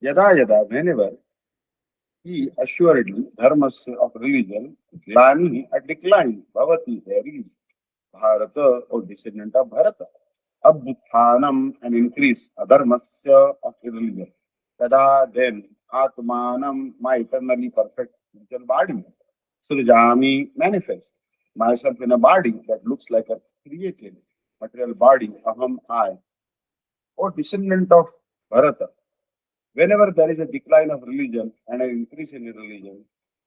Yada yada, whenever he assuredly dharmasya of religion, glani, a decline, bhavati, there is Bharata or descendant of Bharata. Abhuthanam, an increase, adharmasya of religion. Tada then, Atmanam, my eternally perfect spiritual body. Srijami, manifest myself in a body that looks like a created material body, aham, I, or descendant of Bharata. Whenever there is a decline of religion and an increase in religion,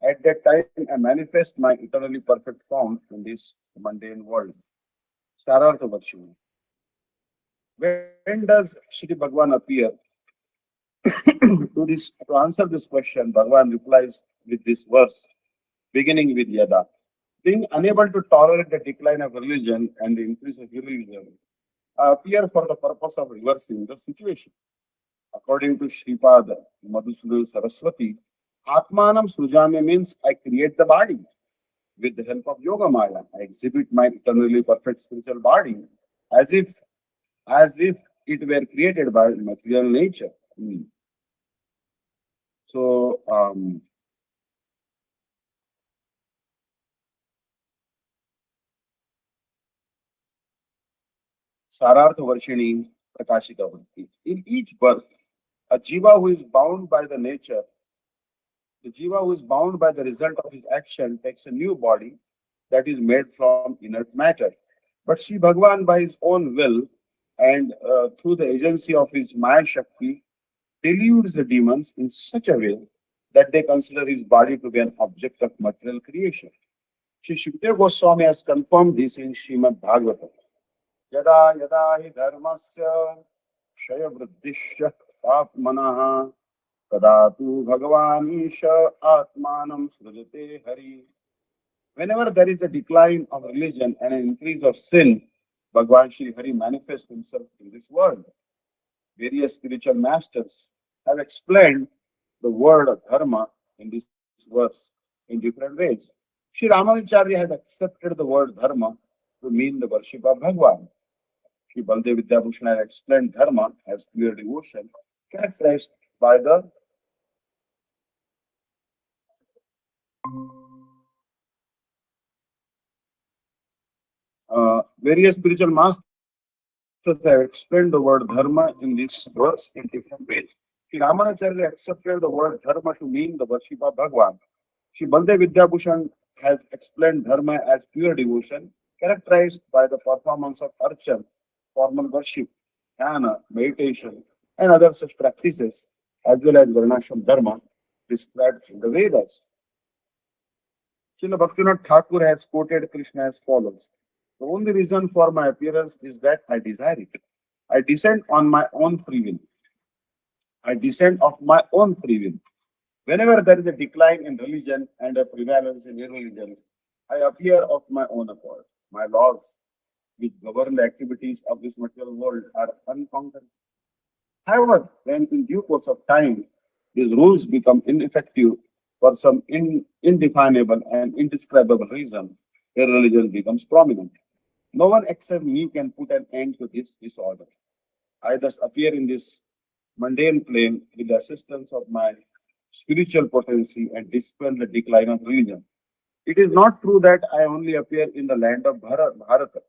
at that time I manifest my eternally perfect form in this mundane world. Sarartha Varshini. When does Shri Bhagavan appear? To answer this question, Bhagavan replies with this verse, beginning with Yada. Being unable to tolerate the decline of religion and the increase of religion, I appear for the purpose of reversing the situation. According to Sripada Madhusudan Saraswati, Atmanam Sujami means I create the body. With the help of Yoga Maya, I exhibit my eternally perfect spiritual body as if as if it were created by material nature. So, Sarartha Varshini Prakashika Bhakti. In each birth, a jiva who is bound by the nature, the jiva who is bound by the result of his action takes a new body that is made from inert matter. But Sri Bhagavan, by his own will and through the agency of his Maya Shakti, deludes the demons in such a way that they consider his body to be an object of material creation. Sri Shukdev Goswami has confirmed this in Srimad Bhagavatam. Yada yada hi dharmasya shaya vriddhisya atmanah tadatu bhagavanisha atmanam srujate hari. Whenever there is a decline of religion and an increase of sin, Bhagavan Shri Hari manifests himself in this world. Various spiritual masters have explained the word of dharma in this verse in different ways. Sri Ramanujacharya has accepted the word dharma to mean the worship of Bhagavan. Sri Baldev Vidyabhushan has explained dharma as pure devotion, characterized by the various spiritual masters have explained the word dharma in this verse in different ways. Sri Ramanujacharya accepted the word dharma to mean the worship of Bhagavan. Sri Baldev Vidyabhushan has explained dharma as pure devotion, characterized by the performance of archan, formal worship, jnana, meditation, and other such practices, as well as varnashram dharma described in the Vedas. Srila Bhaktivinoda Thakur has quoted Krishna as follows. The only reason for my appearance is that I desire it. I descend on my own free will. I descend of my own free will. Whenever there is a decline in religion and a prevalence in irreligion, I appear of my own accord. My laws, which govern the activities of this material world, are unconquered. However, when in due course of time, these rules become ineffective for some indefinable and indescribable reason, irreligion becomes prominent. No one except me can put an end to this disorder. I thus appear in this mundane plane with the assistance of my spiritual potency and dispel the decline of religion. It is not true that I only appear in the land of Bharata,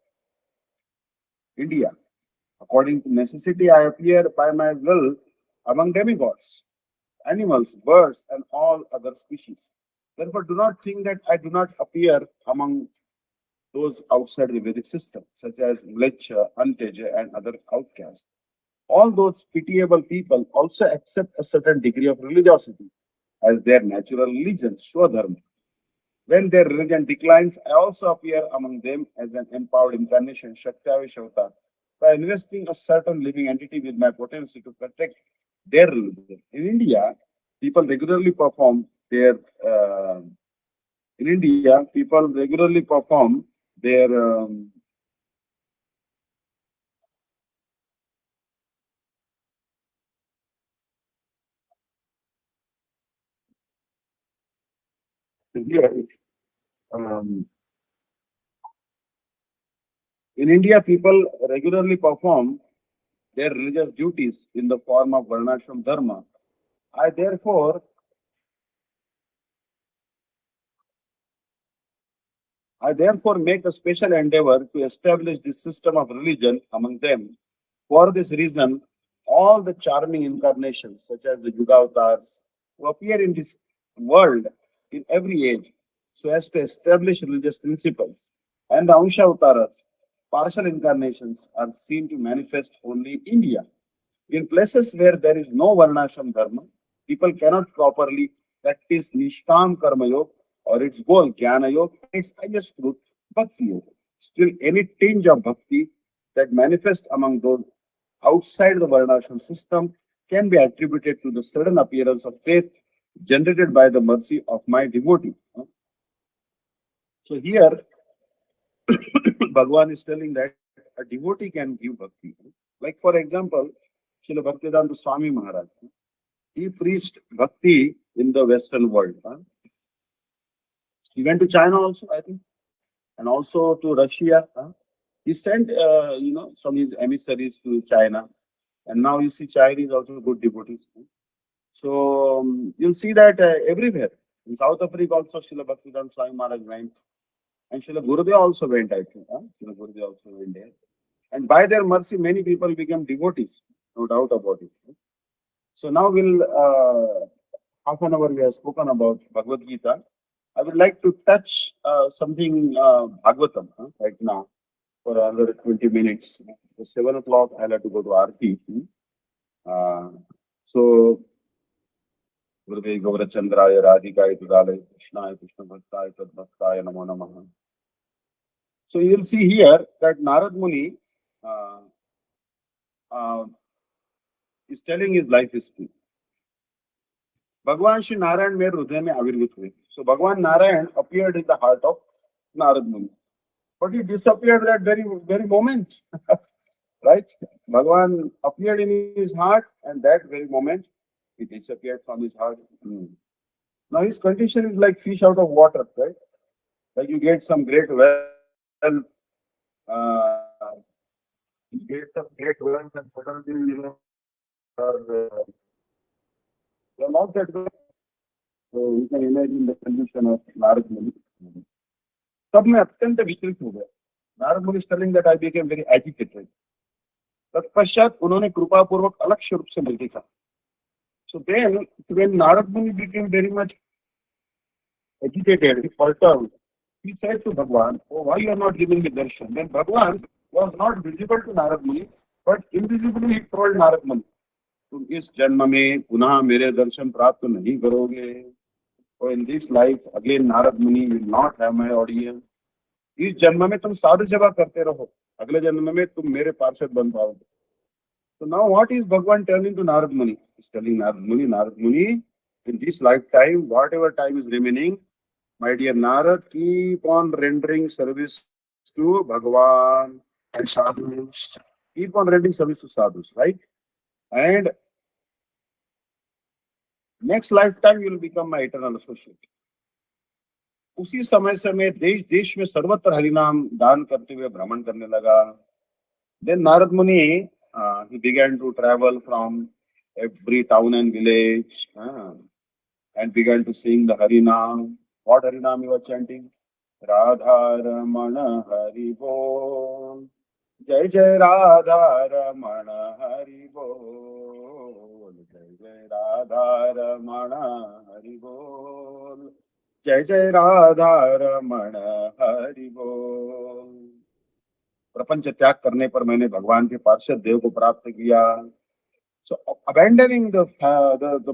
India. According to necessity, I appear by my will among demigods, animals, birds, and all other species. Therefore, do not think that I do not appear among those outside the Vedic system, such as Mlecha, Anteja, and other outcasts. All those pitiable people also accept a certain degree of religiosity as their natural religion, Swadharma. When their religion declines, I also appear among them as an empowered incarnation, Shaktavishavata, by investing a certain living entity with my potency to protect their religion. In India, people regularly perform their in India, people regularly perform their here, um, in India, people regularly perform their religious duties in the form of Varnashram Dharma I therefore I therefore make a special endeavor to establish this system of religion among them. For this reason, all the charming incarnations, such as the Yuga avatars, who appear in this world in every age, so as to establish religious principles, and the Amsha avatars, partial incarnations, are seen to manifest only in India. In places where there is no Varnashram Dharma, people cannot properly practice Nishkam Karma Yoga or its goal, Jnana Yoga, and its highest truth, Bhakti Yoga. Still, any tinge of bhakti that manifests among those outside the Varnashram system can be attributed to the sudden appearance of faith generated by the mercy of my devotee. So here, Bhagwan is telling that a devotee can give bhakti. Like for example, Srila Bhaktivedanta Swami Maharaj. He preached bhakti in the Western world. He went to China also, I think, and also to Russia. He sent, some his emissaries to China, and now you see Chinese also good devotees. So you'll see that everywhere. In South Africa also, Srila Bhaktivedanta Swami Maharaj went, and Srila Gurudev also went, I think. Srila Gurudev also went there. And by their mercy, many people became devotees, no doubt about it. So now half an hour we have spoken about Bhagavad Gita. I would like to touch something Bhagavatam right now for another 20 minutes. At 7 o'clock, I'll have to go to Aarti. So, Gurudev Gaurachandraya Radhikaya Tudalaya Krishnaya Krishna Bhaktaya Tadbhaktaya Namo Namaha. So you'll see here that Narad Muni uh, is telling his life history. भगवान श्री नारायण मेरे हृदय में आविर्भूत हुए. So Bhagwan Narayan appeared in the heart of Narad Muni, but he disappeared that very moment. Right? Bhagwan appeared in his heart, and that very moment he disappeared from his heart. Now his condition is like fish out of water, right? Like you get some great wealth, uh, you get some great wealth, and suddenly you're, you're not that way. So you can imagine the condition of Narad Muni. तब मैं अत्यंत विचलित हो गया. नारद मुनि telling that I became very agitated. तत्पश्चात उन्होंने कृपापूर्वक अलक्ष्य रूप से मुझे देखा. So then, when Narad Muni became very much agitated, he perturbed, he said to Bhagwan, "Oh, why you are not giving me darshan?" Then Bhagwan was not visible to Narad Muni, but invisibly he told Narad Muni, तुम इस जन्म में पुनः मेरे दर्शन प्राप्त नहीं करोगे. Or in this life, again Narad Muni will not have my audience. इस जन्म में तुम साधु सेवा करते रहो, अगले जन्म में तुम मेरे पार्षद बन पाओगे. So now what is Bhagwan telling to Narad Muni? He's telling Narad Muni, in this lifetime, whatever time is remaining, my dear Narad, keep on rendering service to Bhagwan and sadhus. Keep on rendering service to sadhus, right? And next lifetime you will become my eternal associate. उसी समय से मैं देश देश में सर्वत्र हरिनाम दान करते हुए भ्रमण करने लगा. Then Narad Muni, he began to travel from every town and village and began to sing the Harinam. What Harinam he was chanting? Radha Ramana Hari Bol. Jai Jai Radha Ramana Hari Bol. Jai Jai Radha Ramana Hari Bol. Jai Jai Radha Ramana Hari Bol. प्रपंच त्याग करने पर मैंने भगवान के पार्षद देव को प्राप्त किया. So abandoning the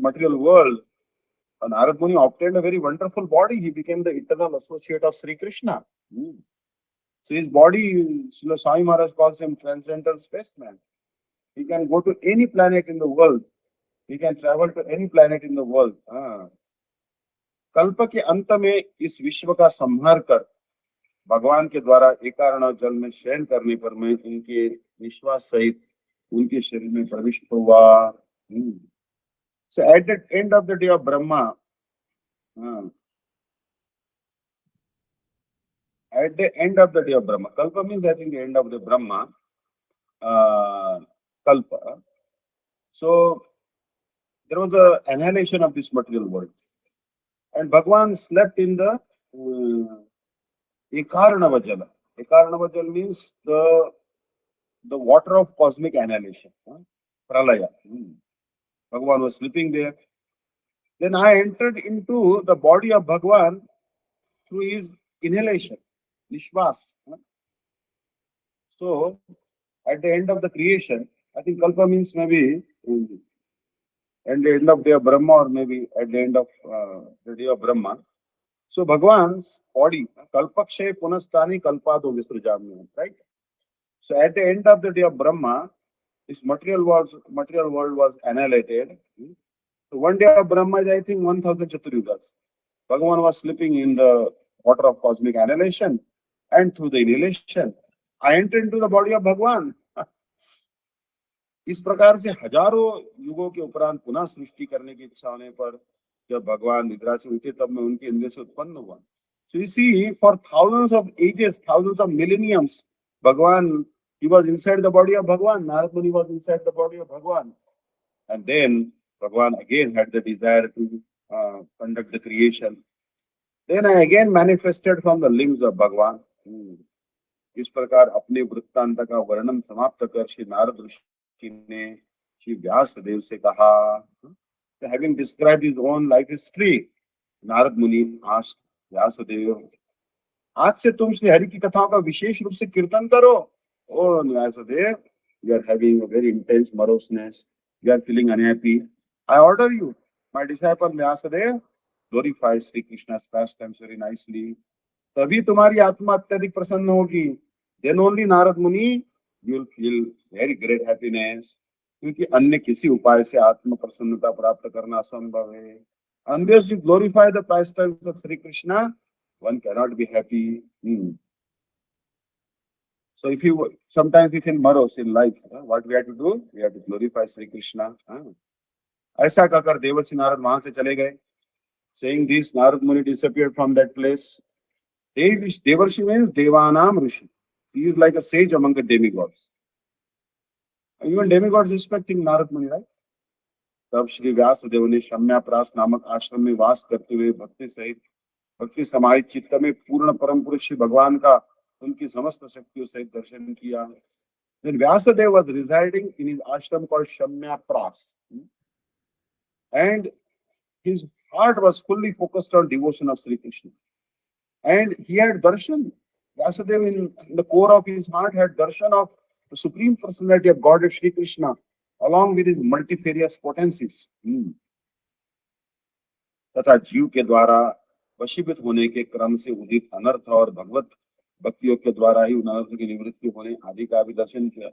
material world, Narad Muni obtained a very wonderful body. He became the eternal associate of Sri Krishna. So his body, Srila Swami Maharaj calls him transcendental spaceman. He can go to any planet in the world. He can travel to any planet in the world. कल्प के अंत में इस विश्व का संहार कर भगवान के द्वारा एकारण और जल में शयन करने पर मैं उनके विश्वास सहित उनके शरीर में प्रविष्ट हुआ. So at the end of the day of Brahma, at the end of the day of Brahma, Kalpa means I think the end of the Brahma, Kalpa. So there was a annihilation of this material world, and Bhagwan slept in the Ekaranava Jala. Ekaranava Jala means the water of cosmic annihilation, Pralaya. Bhagwan was sleeping there. Then I entered into the body of Bhagwan through his inhalation, Nishwas. So, at the end of the creation, I think Kalpa means maybe at the end of day of Brahma, or maybe at the end of the day of Brahma. So, Bhagwan's body, Kalpakshay Punastani Kalpado Visrujamni, right? So, at the end of the day of Brahma, this material world was annihilated. So, one day of Brahma is, I think, 1000 Chaturyugas. Bhagavan was sleeping in the water of cosmic annihilation, and through the inhalation, I entered into the body of Bhagwan. इस प्रकार से हजारों युगों के उपरांत पुनः सृष्टि करने की इच्छा होने पर जब भगवान निद्रा से उठे तब मैं उनके इंद्रिय से उत्पन्न हुआ. So you see, for thousands of ages, thousands of millenniums, Bhagwan, he was inside the body of Bhagwan. Narad Muni was inside the body of Bhagwan. And then Bhagwan again had the desire to conduct the creation. Then I again manifested from the limbs of Bhagwan. इस प्रकार अपने वृत्तांत का वर्णन समाप्त कर श्री नारद ऋषि ने श्री व्यास देव से कहा. Having described his own life history, Narad मुनि asked व्यास देव, आज से तुम श्री हरि की कथाओं का विशेष रूप से कीर्तन करो. Oh, Vyas Dev, you are having a very intense moroseness. You are feeling unhappy. I order you, my disciple Vyasadeva, glorify Sri Krishna's pastimes very nicely. तभी तुम्हारी आत्मा अत्यधिक प्रसन्न होगी. Then only Narad Muni, you will feel very great happiness. क्योंकि अन्य किसी उपाय से आत्म प्रसन्नता प्राप्त करना असंभव है. Unless you glorify the pastimes of Sri Krishna, one cannot be happy. So if you sometimes we feel morose in life, what we have to do? We have to glorify Sri Krishna. ऐसा कहकर देवर्षि नारद वहां से चले गए. Saying this, Narad Muni disappeared from that place. Devarshi means Devanam Rishi. He is like a sage among the demigods. Even demigods respecting Narad Muni, right? तब श्री व्यास देव ने शम्याप्रास नामक आश्रम में वास करते हुए भक्ति समाहित चित्त में पूर्ण परम पुरुष श्री भगवान का उनकी समस्त शक्तियों सहित दर्शन किया. Then Vyasadeva was residing in his ashram called Shamyapras, and his heart was fully focused on devotion of Sri Krishna. And he had darshan. Vyasadeva in the core of his heart had darshan of the Supreme Personality of Godhead Sri Krishna, along with his multifarious potencies. तथा जीव के द्वारा वशीभूत होने के क्रम से उदित अनर्थ और भगवत भक्तियों के द्वारा ही उन अनर्थ की निवृत्ति होने आदि का भी दर्शन किया.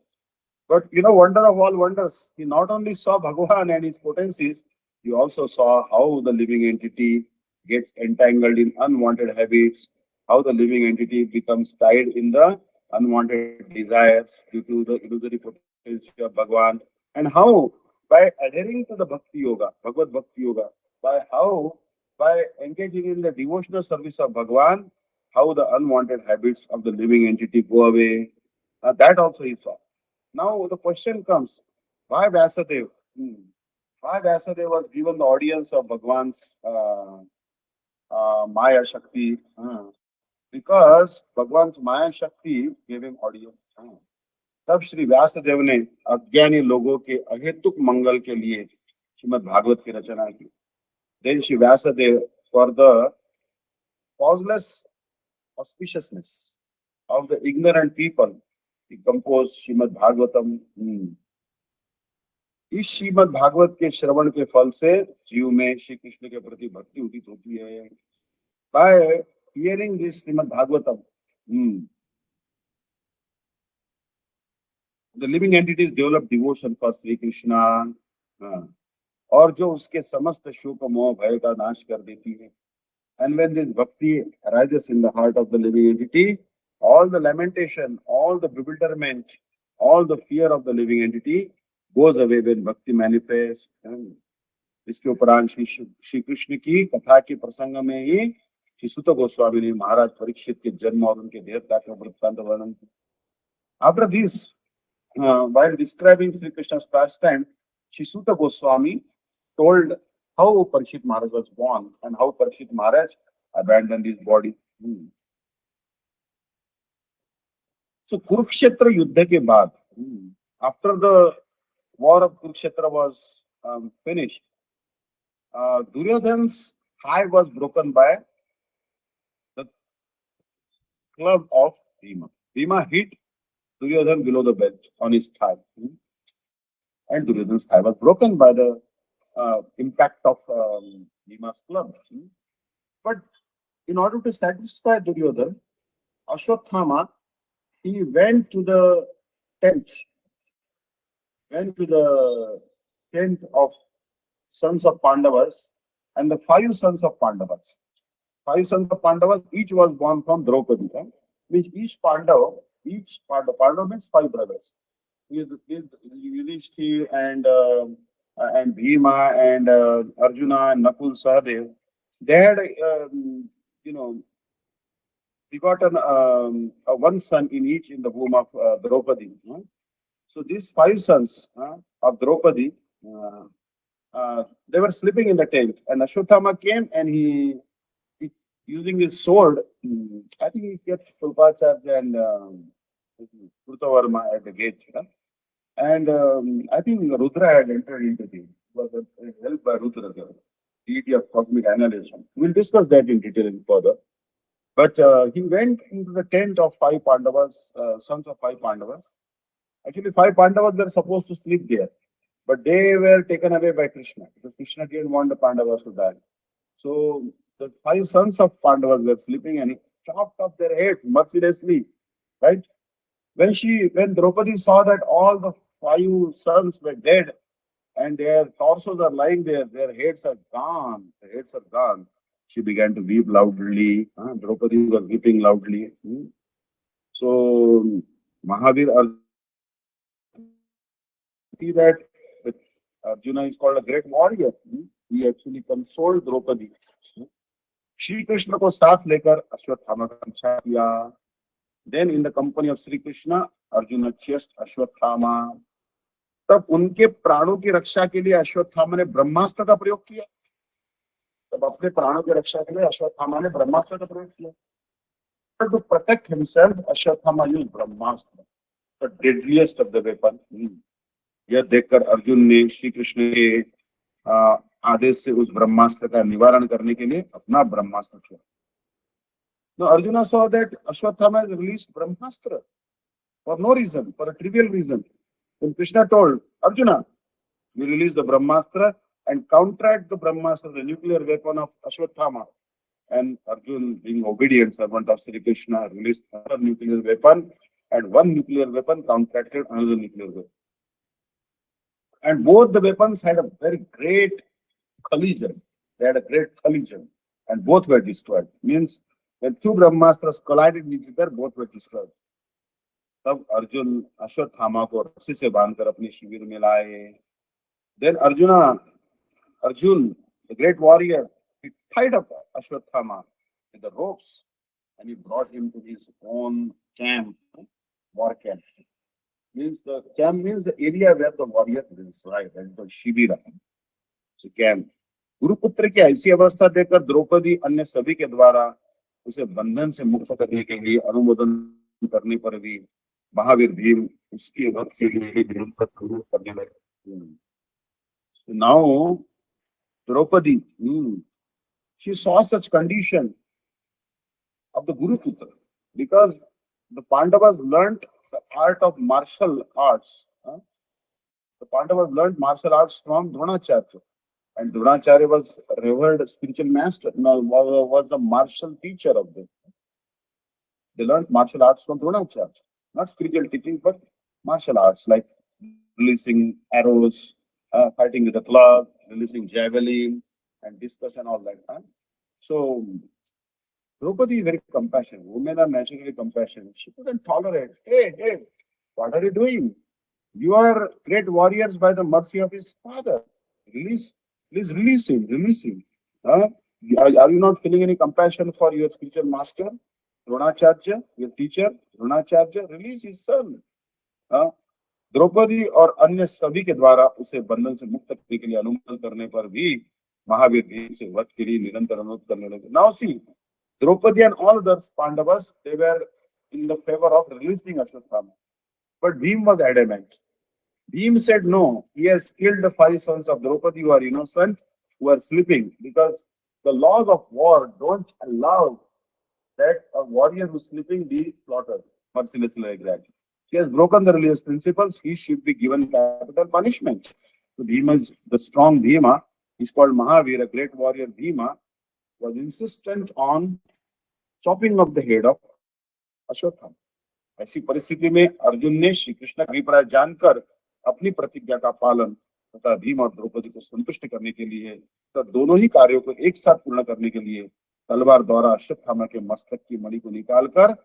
But you know, wonder of all wonders, he not only saw Bhagavan and his potencies, he also saw how the living entity gets entangled in unwanted habits, how the living entity becomes tied in the unwanted desires due to the illusory potential of Bhagavan, and how by adhering to the Bhakti Yoga, Bhagavad Bhakti Yoga, by engaging in the devotional service of Bhagavan, how the unwanted habits of the living entity go away. That also he saw. Now the question comes, why Vyasadeva? Why Vyasadeva was given the audience of Bhagavan's Maya Shakti? Because Bhagavan's Maya Shakti gave him audience. तब श्री व्यासदेव ने अज्ञानी लोगों के अहेतुक मंगल के लिए श्रीमद् भागवत की रचना की. Then Shri Vyasadeva, for the causeless auspiciousness of the ignorant people, he composed Shrimad Bhagavatam. इस श्रीमद् भागवत के श्रवण के फल से जीव में श्री कृष्ण के प्रति भक्ति उदित होती है. By hearing this Shrimad Bhagavatam, the living entities develop devotion for Sri Krishna, और जो उसके समस्त शोक मोह भय का नाश कर देती है. And when this bhakti arises in the heart of the living entity, all the lamentation, all the bewilderment, all the fear of the living entity goes away when bhakti manifests. इसके उपरांत श्री कृष्ण की कथा के प्रसंग में ही श्री सुत गोस्वामी ने महाराज परीक्षित के जन्म और उनके देवता का वृत्तांत वर्णन किया. After this, while describing Sri Krishna's pastime, Shri Suta Goswami told how Parikshit Maharaj was born and how Parikshit Maharaj abandoned his body. So Kurukshetra Yuddha ke baad, after the war of Kurukshetra was finished, Duryodhan's thigh was broken by the club of Bhima. Bhima hit Duryodhan below the belt on his thigh. And Duryodhan's thigh was broken by the impact of Bhima's club. But in order to satisfy Duryodhan, Ashwatthama, he tent, went to the tent of sons of Pandavas and the five sons of Pandavas. Five sons of Pandavas, each was born from Draupadi. Which each Pandava means five brothers. With Yudhishthir and Bhima and Arjuna and Nakul Sahadev, they had begotten one son in each in the womb of Draupadi. So these five sons of Draupadi, they were sleeping in the tent, and Ashwatthama came and he using his sword, I think he kept Kulpacharya and Krutavarma at the gate. And I think Rudra had entered into this. It was helped by Rudra, the deity of cosmic annihilation. We'll discuss that in detail further. But he went into the tent of five Pandavas, sons of five Pandavas. Actually, five Pandavas were supposed to sleep there, but they were taken away by Krishna because Krishna didn't want the Pandavas to die. So the five sons of Pandavas were sleeping and he chopped off their heads mercilessly, right? When Draupadi saw that all the five sons were dead and their torsos are lying there, their heads are gone, she began to weep loudly. Draupadi was weeping loudly. So Mahavir see that Arjuna is called a great warrior. He actually consoled Draupadi. Shri Krishna को साथ लेकर अश्वत्थामा का रक्षा किया. Then in the company of Sri Krishna, Arjuna chased Ashwatthama. तब उनके प्राणों की रक्षा के लिए अश्वत्थामा ने ब्रह्मास्त्र का प्रयोग किया. तब अपने प्राणों की रक्षा के लिए अश्वत्थामा ने ब्रह्मास्त्र का प्रयोग किया. But to protect himself, Ashwatthama used Brahmastra, the deadliest of the weapon. यह देखकर अर्जुन ने श्री कृष्ण के आदेश से उस ब्रह्मास्त्र का निवारण करने के लिए अपना ब्रह्मास्त्र छोड़ा. Now Arjuna saw that Ashwatthama has released Brahmastra for no reason, for a trivial reason. Then Krishna told Arjuna, you release the Brahmastra and counteract the Brahmastra, the nuclear weapon of Ashwatthama. And Arjuna, being obedient servant of Sri Krishna, released another nuclear weapon, and one nuclear weapon counteracted another nuclear weapon. And both the weapons had a very great collision. They had a great collision, and both were destroyed. Means when two Brahmastras collided with each other, both were destroyed. तब अर्जुन अश्वत्थामा को रस्सी से बांधकर अपने शिविर में लाए. Then Arjun, the great warrior, he tied up Ashwatthama with the ropes and he brought him to his own camp, war camp. Means the camp means the area where the warrior lives, right? And the Shibira, so camp. गुरुपुत्र की ऐसी अवस्था देखकर द्रौपदी अन्य सभी के द्वारा उसे बंधन से मुक्त करने के लिए अनुमोदन करने पर भी महावीर भीम उसके वध के लिए करने लगे. So now Draupadi, she saw such condition of the Guruputra because the Pandavas learnt the art of martial arts. The Pandavas learnt martial arts from Dronacharya, and Dronacharya was revered spiritual master, was the martial teacher of them. They learnt martial arts from Dronacharya, not spiritual teaching, but martial arts like releasing arrows, fighting with a club, releasing javelin, and discus and all that. So Draupadi is very compassionate. Women are naturally compassionate. She couldn't tolerate. Hey, what are you doing? You are great warriors by the mercy of his father. Please release him. Are you not feeling any compassion for your spiritual master, Dronacharya, your teacher, Dronacharya? Release his son. Draupadi और अन्य सभी के द्वारा उसे बंधन से मुक्त करने के लिए अनुमोदन करने पर भी महावीर भीम से वध के लिए निरंतर अनुरोध करने लगे. Now see, Draupadi and all the Pandavas, they were in the favor of releasing Ashwatthama. But Bhim was adamant. Bhim said no, he has killed the 5 sons of Draupadi who are innocent, who are sleeping, because the laws of war don't allow that a warrior who is sleeping be slaughtered mercilessly like that. He has broken the religious principles, he should be given capital punishment. So Bhima is the strong Bhima, he's called Mahavir, a great warrior Bhima, was insistent on chopping off the head of Ashwatthama. ऐसी परिस्थिति में अर्जुन ने श्री कृष्ण का अभिप्राय जानकर अपनी प्रतिज्ञा का पालन तथा भीम और द्रौपदी को संतुष्ट करने के लिए तथा दोनों ही कार्यों को एक साथ पूर्ण करने के लिए तलवार द्वारा अश्वत्थामा के मस्तक की मणि को निकालकर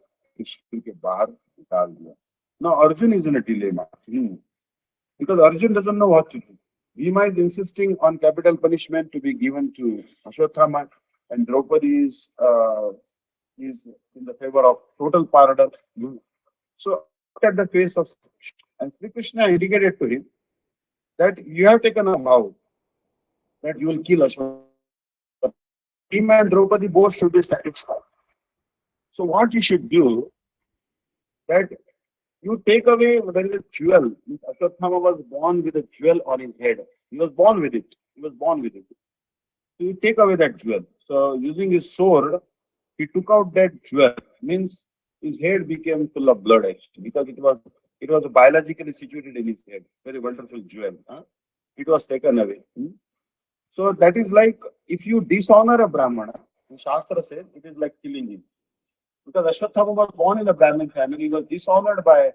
शिविर के बाहर निकाल दिया. Now Arjun is in a dilemma because Arjun doesn't know what to do. Bhima is insisting on capital punishment to be given to Ashwatthama, and Draupadi is in the favor of total pardon. So look at the face of, and Sri Krishna indicated to him that you have taken a vow that you will kill Ashwatthama. Him and Draupadi both should be satisfied. So what you should do, that you take away the jewel. Ashwatthama was born with a jewel on his head. He was born with it. So you take away that jewel. So using his sword, he took out that jewel. Means his head became full of blood actually, because it was biologically situated in his head. Very wonderful jewel. It was taken away. So that is like if you dishonor a Brahmana, the Shastra says it is like killing him. Because Ashwatthama was born in a Brahmin family, he was dishonored by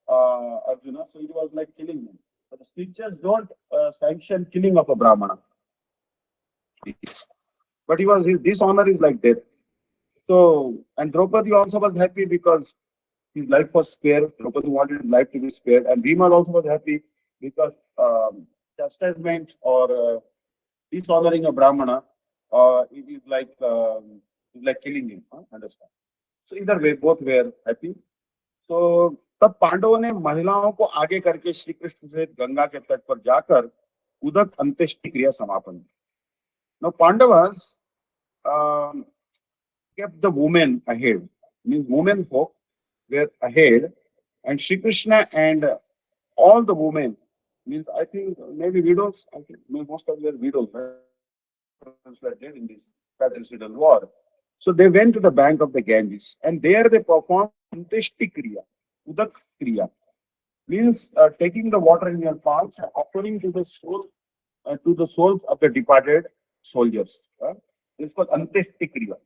Arjuna, so it was like killing him. But the scriptures don't sanction killing of a Brahmana. But his dishonor is like death. So, and Draupadi also was happy because his life was spared. Draupadi wanted his life to be spared, and Bhima also was happy because chastisement or dishonoring a Brahmana, it is like killing him. Understand? So either way, both were happy. So तब पांडवों ने महिलाओं को आगे करके श्री कृष्ण से गंगा के तट पर जाकर उदक अंत्येष्टि क्रिया समापन. Now Pandavas kept the women ahead. Means women folk were ahead, and Shri Krishna and all the women, means I think maybe widows. I think most of them were widows. Were dead in this fratricidal war. So they went to the bank of the Ganges, and there they performed Antyeshti Kriya, Udak Kriya. Means taking the water in your palms and offering to the souls of the departed soldiers. It's called Antyeshti Kriya.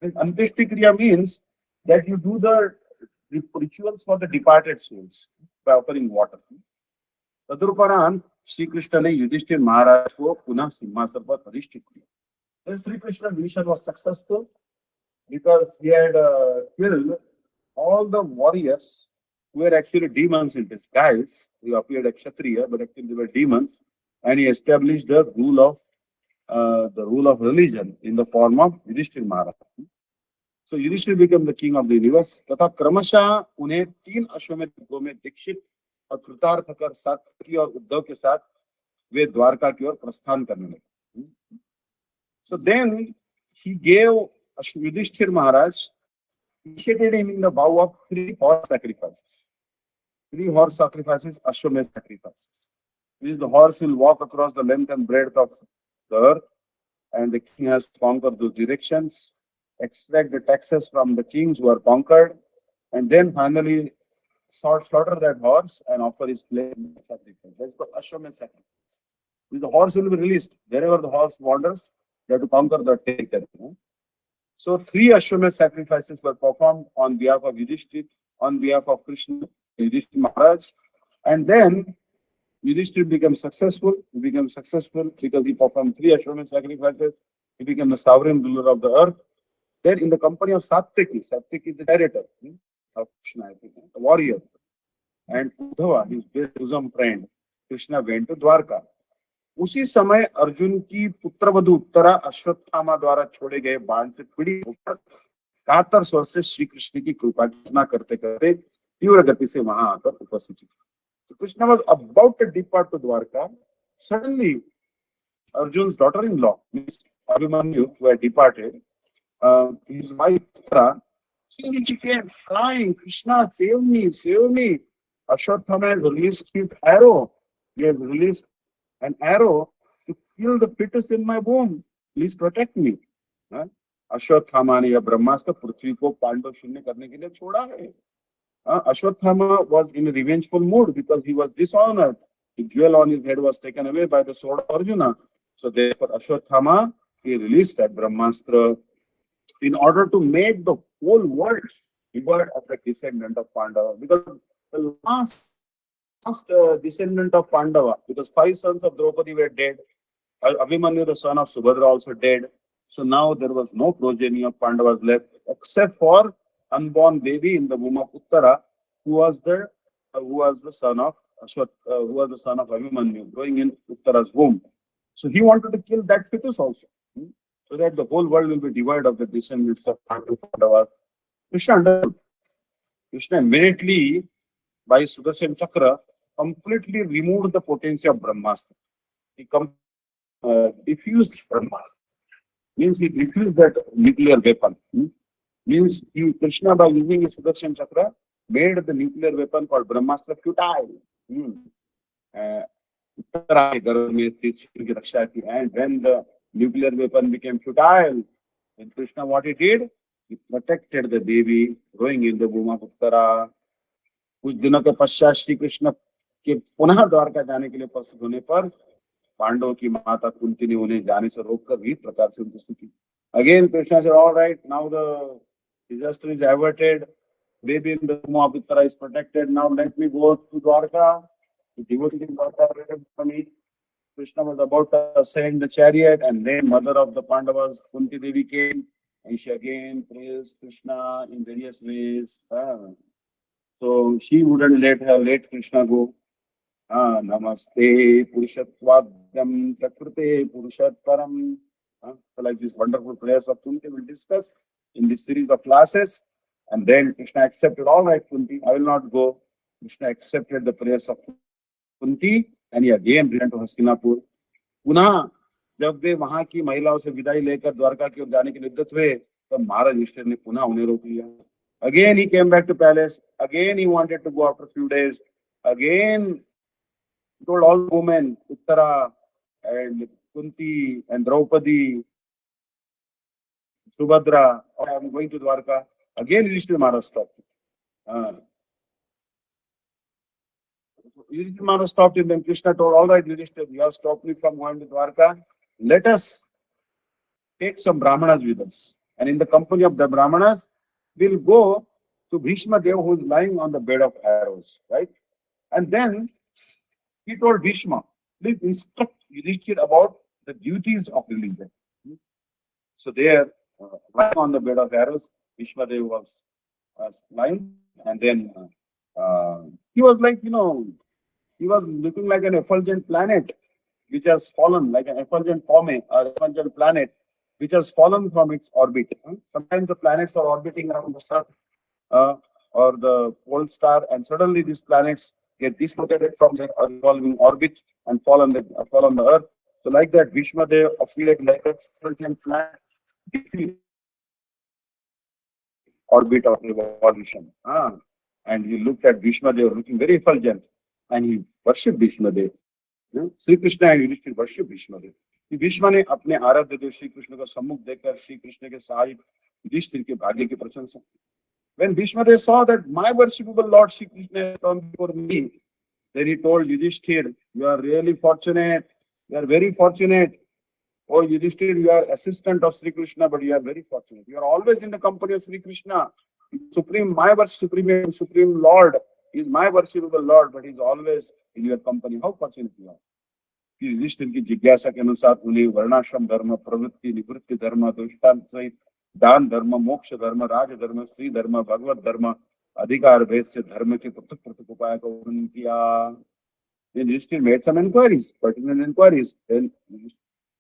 Antyeshti Kriya means that you do the rituals for the departed souls by offering water. तदुपरांत श्री कृष्ण ने युधिष्ठिर महाराज को पुनः सिंहासन पर अधिष्ठित किया. Sri Krishna's mission was successful because he had killed all the warriors who were actually demons in disguise. They appeared as Kshatriya, but actually they were demons, and he established the rule of religion in the form of Yudhishthir Maharaj. So Yudhishthir became the king of the universe. तथा क्रमशः उन्हें 3 अश्वमेध यज्ञों में दीक्षित और कृतार्थ कर सात्यकी और उद्धव के साथ वे द्वारका की ओर प्रस्थान करने लगे. So then he gave Yudhishthir Maharaj, initiated him in the vow of 3 horse sacrifices. 3 horse sacrifices, Ashwamedh sacrifices. Means the horse will walk across the length and breadth of the earth, and the king has to conquer those directions, extract the taxes from the kings who are conquered, and then finally slaughter that horse and offer his flesh sacrifice. That's called Ashwamedh sacrifice. The horse will be released. Wherever the horse wanders, they have to conquer the territory. So 3 Ashwamedh sacrifices were performed on behalf of Yudhishthir, on behalf of Krishna, Yudhishthir Maharaj, and then Yudhishthir became successful. He became successful because he performed 3 Ashwamedh sacrifices. He became the sovereign ruler of the earth. Then in the company of Satyaki, Satyaki is the director of Krishna, I think, the warrior, and Uddhava, his bosom friend, Krishna went to Dwarka. उसी समय अर्जुन की पुत्रवधू उत्तरा अश्वत्थामा द्वारा छोड़े गए बाण से पीड़ित होकर कातर स्वर से श्री कृष्ण की कृपा की घोषणा करते करते तीव्र गति से वहां आकर उपस्थित हुई. So Krishna was about to depart to Dwarka. Suddenly, Arjun's daughter-in-law, Miss Abhimanyu, who had departed, his wife Tara, she came crying, Krishna, save me, save me. Ashwatthama has released his arrow. He has released an arrow to kill the fetus in my womb. Please protect me. हाँ? अश्वत्थामा ने यह ब्रह्मास्त्र पृथ्वी को पांडव शून्य करने के लिए छोड़ा है. Ashwatthama was in a revengeful mood because he was dishonored. The jewel on his head was taken away by the sword of Arjuna. So therefore Ashwatthama, he released that Brahmastra in order to make the whole world reward of the descendant of Pandava. Because the last descendant of Pandava, because 5 sons of Draupadi were dead, Abhimanyu, the son of Subhadra, also dead. So now there was no progeny of Pandavas left except for unborn baby in the womb of Uttara, who was the son of who was the son of Abhimanyu, growing in Uttara's womb. So he wanted to kill that fetus also, so that the whole world will be divided of the descendants of Pandavas. Krishna understood. Krishna immediately, by Sudarshan Chakra, completely removed the potency of Brahmastra. He diffused Brahmastra. Means he diffused that nuclear weapon. Means Krishna, by using his Sudarshan Chakra, made the nuclear weapon called Brahmastra futile. And when the nuclear weapon became futile, then Krishna, what he did? He protected the baby growing in the womb of Uttara. कुछ दिनों के पश्चात श्री कृष्ण के पुनः द्वारका जाने के लिए प्रस्तुत होने पर पांडवों की माता कुंती ने उन्हें जाने से रोककर भी प्रकार से उनकी स्तुति. Again Krishna said, all right, now the disaster is averted, baby in the womb of Uttara is protected, now let me go to Dwarka. The devotee in Dwarka waited for me. Krishna was about to ascend the chariot, and then mother of the Pandavas, Kunti Devi, came, and she again praised Krishna in various ways. So she wouldn't let Krishna go. Namaste Purushattvadam Prakrute Purushatparam. So like these wonderful prayers of Kunti we'll discuss in this series of classes. And then Krishna accepted, all right, Kunti, I will not go. Krishna accepted the prayers of Kunti, and he again returned to Hastinapur. पुनः जब वे वहां की महिलाओं से विदाई लेकर द्वारका की ओर जाने के लिए उद्यत हुए, तब महाराज युधिष्ठिर ने पुनः उन्हें रोक लिया. Again he came back to palace. Again he wanted to go after a few days. Again he told all the women, Uttara and Kunti and Draupadi, Subhadra, I am going to Dwarka. Again Yudhishthira Maharaj stopped. Yudhishthira Maharaj stopped him. Then Krishna told, all right, Yudhishthira, you have stopped me from going to Dwarka. Let us take some Brahmanas with us. And in the company of the Brahmanas, we'll go to Bhishma Dev, who is lying on the bed of arrows, right? And then he told Bhishma, please instruct Yudhishthira about the duties of religion. So there, lying on the bed of arrows, Bhishma Dev was lying, and then he was like, he was looking like an effulgent planet which has fallen, like an effulgent comet or effulgent planet which has fallen from its orbit. Sometimes the planets are orbiting around the sun or the pole star, and suddenly these planets get dislocated from their revolving orbit and fall on the earth. So like that, Bhishma Dev appeared like a effulgent planet orbit of revolution. And he looked at Bhishma Dev looking very effulgent, and he worshipped Bhishma Dev. Sri Krishna and Yudhishthira worship Bhishma Dev. Bhishma ने अपने आराध्य देव श्री कृष्ण का सम्मुख देखकर श्री कृष्ण के सहायक युधिष्ठिर के भाग्य की प्रशंसा. When Bhishma Dev saw that my worshipable Lord Shri Krishna has come before me, then he told Yudhishthir, you are really fortunate. You are very fortunate. Oh Yudhishthir, you are assistant of Sri Krishna, but you are very fortunate. You are always in the company of Sri Krishna. Supreme Lord is my worshipable Lord, but he is always in your company. How fortunate you are. Yudhishthir की जिज्ञासा के अनुसार उन्हें वर्णाश्रम धर्म, प्रवृत्ति, निवृत्ति धर्म, दृष्टांत सहित दान धर्म, मोक्ष धर्म, राज धर्म, स्त्री धर्म, भगवत धर्म, अधिकार भेद से धर्म के पृथक पृथक उपाय का वर्णन किया. Yudhishthir made some inquiries, pertinent inquiries. Then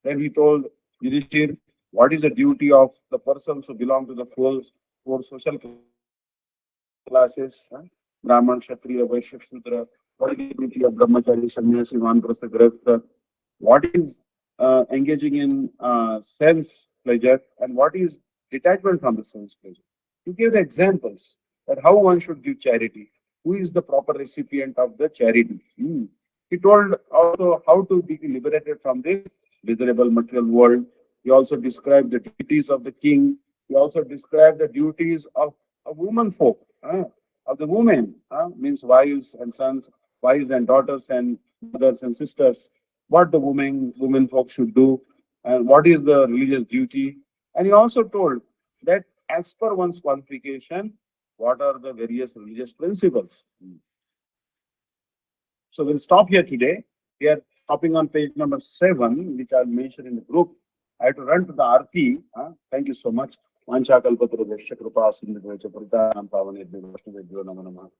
he told Yudhishthir, what is the duty of the persons who belong to the four social classes, Brahman, Kshatriya, Vaishya, Shudra. what is the duty of brahmachari, sannyasi, vanprastha, grahastha, what is engaging in sense pleasure, and what is detachment from the sense pleasure. He gave the examples that how one should give charity, who is the proper recipient of the charity. He told also how to be liberated from this miserable material world. He also described the duties of the king. He also described the duties of women folk, of the women, means wives and sons, wives and daughters and mothers and sisters, what the women folk should do, and what is the religious duty. And he also told that as per one's qualification, what are the various religious principles. So we'll stop here today. We are stopping on page number 7, which I'll mention in the group. I have to run to the Arti. Thank you so much. Vanchakalpatarubhasya kripa sindhuvaicha paritanam pavanebhyo vaishnavebhyo namo namah.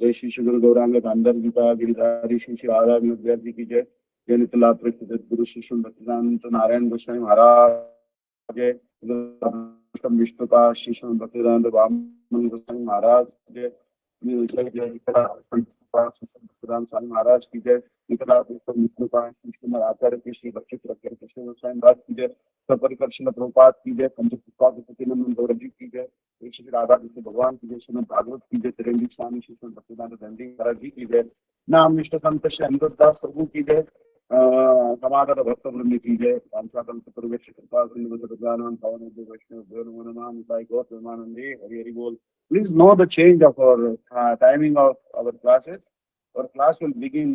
जय श्री श्री गुरु गौरांग अंदर गीता गिरिधारी श्री श्री राधा विद्यार्थी की जय। जय नितला प्रकृत गुरु शिशु भक्तिदानंद नारायण गोस्वामी महाराज जय। विष्णुपा शिशु भक्तिदानंद वामन गोस्वामी महाराज जय। जय जय राम स्वामी महाराज की जय। निकला विष्णुपा कृष्ण आचार्य की श्री भक्ति कृष्ण गोस्वामी महाराज की जय। सपरिकर्षण प्रभुपाद की जय। पंचपुष्पानंद गौरव जी की जय। श्री राधा कृष्ण भगवान की जय। श्रीमद भागवत की जय। तिरंगी स्वामी श्री भक्तिदान दंडी महाराज जी की जय। नाम निष्ठ संत श्री अमृतदास प्रभु की जय। समागत भक्त वृंद की जय। पांचाकल्प प्रवेश कृपा सिंधु प्रदान पवन वैष्णव नमो नमः निताय गौर प्रेमानंदे हरि हरि बोल। Please know the change of our timing of our classes. Our class will begin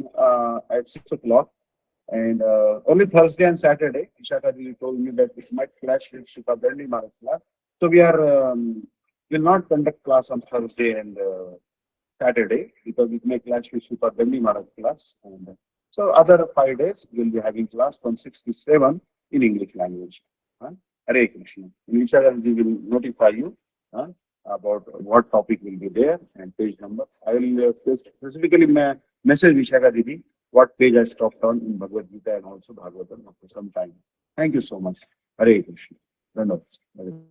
at 6 o'clock, and only Thursday and Saturday. Ishaka ji told me that it might clash with Shikha Berni Maharaj class. So we are will not conduct class on Thursday and Saturday because it may clash with Shikha Berni Maharaj class. And so other 5 days we will be having class from 6 to 7 in English language. Hare Krishna. And Ishaka ji will notify you about what topic will be there and page number. I will specifically message Vishaka Didi what page I stopped on in Bhagavad Gita and also Bhagavatam after some time. Thank you so much. Hare Krishna. Dhanyavad.